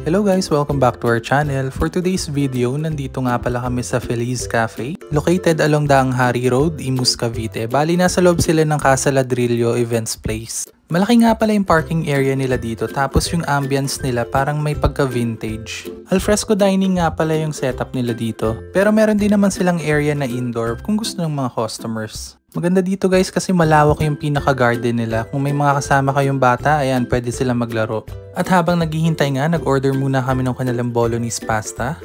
Hello guys! Welcome back to our channel. For today's video, nandito nga pala kami sa Feliz Cafe. Located along Daang Hari Road, Imus, Cavite. Bali, nasa loob sila ng Casa Ladrillo Events Place. Malaki nga pala yung parking area nila dito, tapos yung ambience nila parang may pagka-vintage. Alfresco dining nga pala yung setup nila dito. Pero meron din naman silang area na indoor kung gusto ng mga customers. Maganda dito guys kasi malawak yung pinaka-garden nila. Kung may mga kasama kayong bata, ayan, pwede silang maglaro. At habang naghihintay nga, nag-order muna kami ng kanilang bolognese pasta.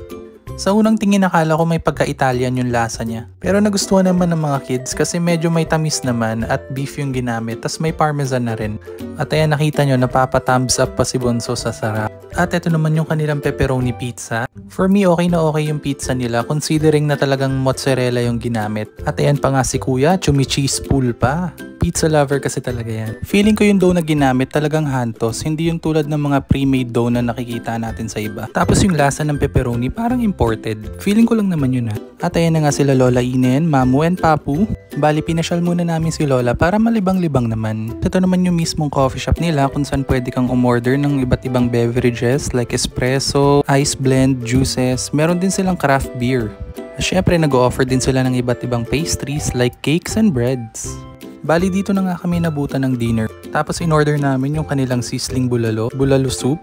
Sa unang tingin nakala ko may pagka-Italian yung lasa niya. Pero nagustuhan naman ng mga kids kasi medyo may tamis naman at beef yung ginamit, tas may parmesan na rin. At ayan, nakita nyo, napapa-thumbs up pa si Bonso sa sarap. At ito naman yung kanilang pepperoni pizza. For me, okay na okay yung pizza nila considering na talagang mozzarella yung ginamit. At ayan pa nga si Kuya, chumi-cheese pool pa. Pizza lover kasi talaga yan. Feeling ko yung dough na ginamit talagang hantos, hindi yung tulad ng mga pre-made dough na nakikita natin sa iba. Tapos yung lasa ng pepperoni parang imported. Feeling ko lang naman yun ha. At ayan na nga sila Lola Inen, Mamu and Papu. Bali, pinasyal muna namin si Lola para malibang-libang naman. Ito naman yung mismong coffee shop nila kung saan pwede kang umorder ng iba't ibang beverages like espresso, ice blend, juices. Meron din silang craft beer. Syempre nag-o-offer din sila ng iba't ibang pastries like cakes and breads. Bali, dito na nga kami nabutan ng dinner. Tapos in-order namin yung kanilang sizzling bulalo soup.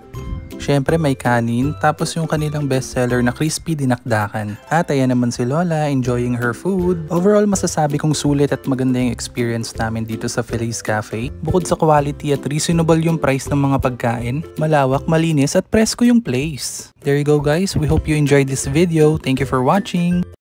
Syempre may kanin, tapos yung kanilang bestseller na crispy dinakdakan. At ayan naman si Lola, enjoying her food. Overall, masasabi kong sulit at maganda yung experience namin dito sa Feliz Cafe. Bukod sa quality at reasonable yung price ng mga pagkain, malawak, malinis at presko yung place. There you go guys, we hope you enjoyed this video. Thank you for watching!